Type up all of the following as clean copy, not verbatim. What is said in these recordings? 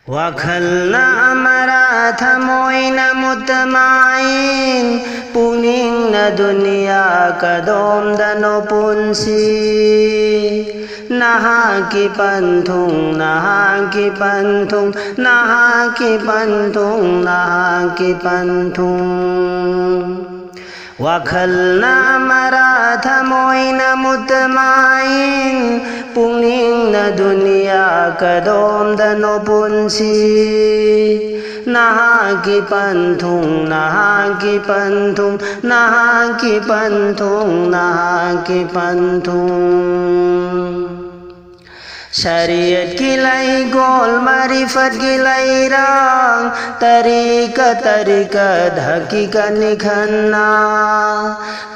ꯋꯥꯈꯜꯅ ꯑꯃꯔ ꯊꯃꯣꯏꯅ ꯃꯨꯠꯇꯃꯥꯏꯟ ꯄꯨꯛꯅꯤꯡꯅ ꯗꯨꯅꯤꯌꯥ ꯀꯗꯣꯝꯗꯅꯣ ꯄꯨꯟꯁꯤ ꯅꯍꯥꯛꯀꯤ ꯄꯟꯊꯨꯡ ꯅꯍꯥꯛꯀꯤ ꯄꯟꯊꯨꯡ ꯅꯍꯥꯛꯀꯤ ꯄꯟꯊꯨꯡ ꯅꯍꯥꯛꯀꯤ ꯄꯟꯊꯨꯡ ꯋꯥꯈꯜꯅ ꯑꯃꯔ ꯊꯃꯣꯏꯅ ꯃꯨꯠꯇꯃꯥꯏꯟ ꯄꯨꯛꯅꯤꯡꯅ ꯗꯨꯅꯤꯌꯥ ꯀꯗꯣꯝꯗꯅꯣ ꯄꯨꯟꯁꯤ ꯅꯍꯥꯛꯀꯤ ꯄꯟꯊꯨꯡ ꯅꯍꯥꯛꯀꯤ ꯄꯟꯊꯨꯡ ꯅꯍꯥꯛꯀꯤ ꯄꯟꯊꯨꯡ ꯅꯍꯥꯛꯀꯤ ꯄꯟꯊꯨꯡ शरीयत की लैगोल मारिफत की लैरांग तरीका तरीका हकीका निखन्ना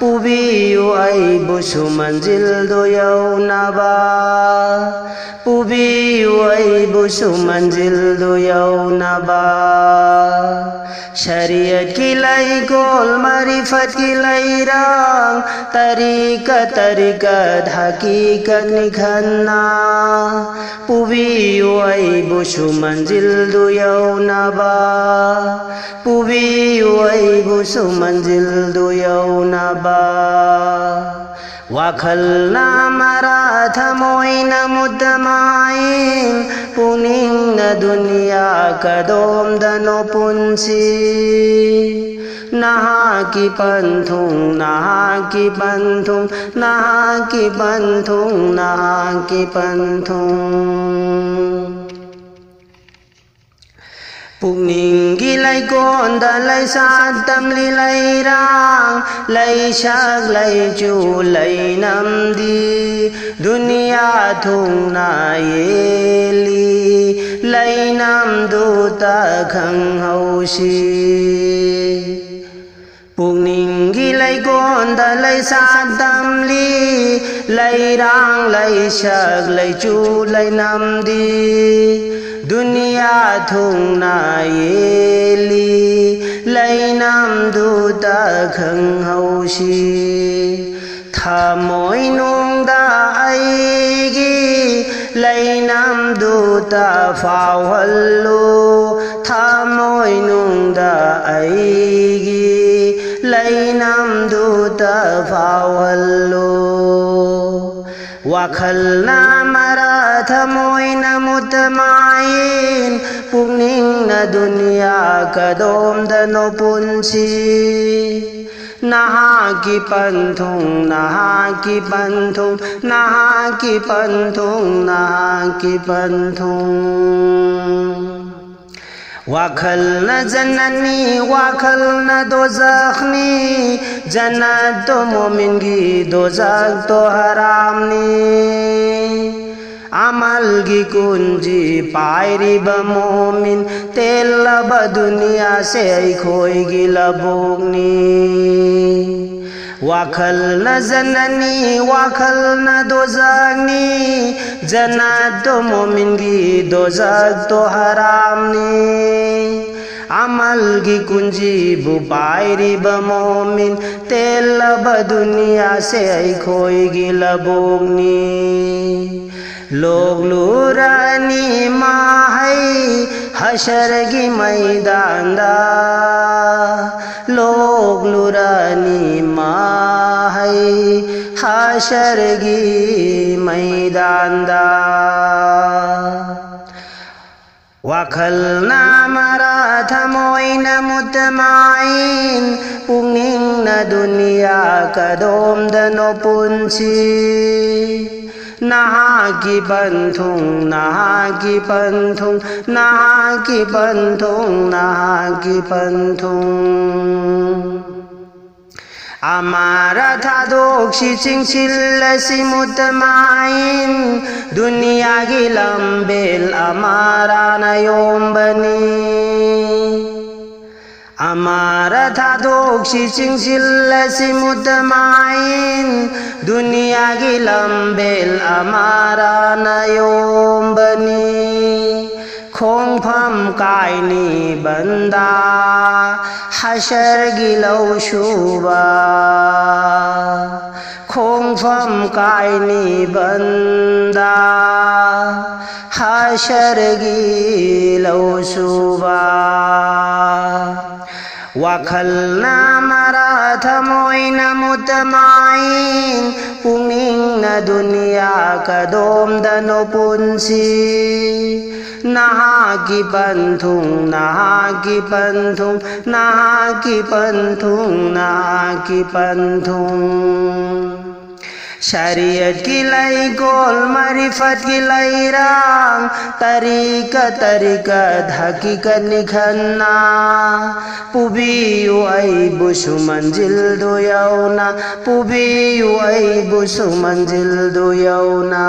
पुबियु आइबुसु मंजिल दो यौनबा पुबियु आइबुसु मंजिल दो यौनबा शरीयत की लैगोल मारिफत की लैरांग तरीका तरीका हकीका निखन्ना पुबियु आइबुसु मंजिल दो यौनबा पुबियु आइबुसु मंजिल दो यौनबा वाखलना अमरा थमोइना मुद्दमाइन पुनिंगना दुनिया कदोमदनो पुंसी नहाकी पंथुंग नहाकी पंथुंग नहाकी पंथुंग नहाकी पंथुंग पुनिंगी लैकोंदा लैसातमली लैरांग लैशाक लैचू लैनमदी दुनिया थुंगना येली लैनम दूता खंगहौशी पुनिंगी लैकोंदा लैसातमली लैरांग लैशाक लैचू लैनमदी दुनिया थुंगना येली लैनम दूता खंगहौशी थमोय नुंगदा आइगी लैनम दूता फावहल्लु थमोय नुंगदा आइगी लैनम दूता फावहल्लु वाखलना अमरा थमोइना मुतमाइन पुनिंगना दुनिया कदोमदनो पुंसी नहाकी पंथुंग नहाकी पंथुंग नहाकी पंथुंग नहाकी पंथुंग वाखलना जन्ननी वाखलना दोज़खनी जन्नत तो मोमिन की दोज़ख तो हरामनी अमल की कुंजी पायरी बमोमिन तेल ब दुनिया से खोएगी लबोगनी वाखलना जन्ननी वाखलना दोज़खनी जन्नत तो मोमिन की दोज़ख तो हरामनी अमल की कुंजी बुपायरी बमोमिन तेल ब दुनिया से खोएगी लबोगनी लोग लूरानी माहै हशर की मैदान दा लोग लूरानी माहै हशर की मैदान दा वाखलना अमरा थमोइना मुतमाइन पुनिंगना दुनिया कदोमदनो पुंसी नहाकी पंथुंग नहाकी पंथुंग नहाकी पंथुंग नहाकी पंथुंग अमारा था दोक्षी चिंचिल्लसी मुतमाइन दुनिया की लंबेल अमारा नयोम बनी अमारा था दोक्षी चिंचिल्लसी मुतमाइन दुनिया की लंबेल अमारा नयोम बनी खोंगफम कायनी बंदा हशर गिलौ शुबा ꯈꯣꯡꯐꯝ ꯀꯥꯏꯅꯤ ꯕꯟꯗꯥ ꯍꯥꯁꯔꯒꯤ ꯂꯧꯁꯨꯕ ꯋꯥꯈꯜꯅ ꯃꯔꯥ ꯊꯃꯣꯏꯅ ꯃꯨꯇꯃꯥꯏꯟ ꯄꯨꯛꯅꯤꯡꯅ ꯗꯨꯅꯤꯌꯥ ꯀꯗꯣꯝꯗꯅꯣ ꯄꯨꯟꯁꯤ ꯅꯍꯥꯛꯀꯤ ꯄꯟꯊꯨꯡ ꯅꯍꯥꯛꯀꯤ ꯄꯟꯊꯨꯡ ꯅꯍꯥꯛꯀꯤ ꯄꯟꯊꯨꯡ ꯅꯍꯥꯛꯀꯤ ꯄꯟꯊꯨꯡ शरीयत की लैकोल मारिफत की लैरांग तरीकत हकीकत निखन्ना पुबियु ऐबुसु मंजिल दो यौना पुबियु ऐबुसु मंजिल दो यौना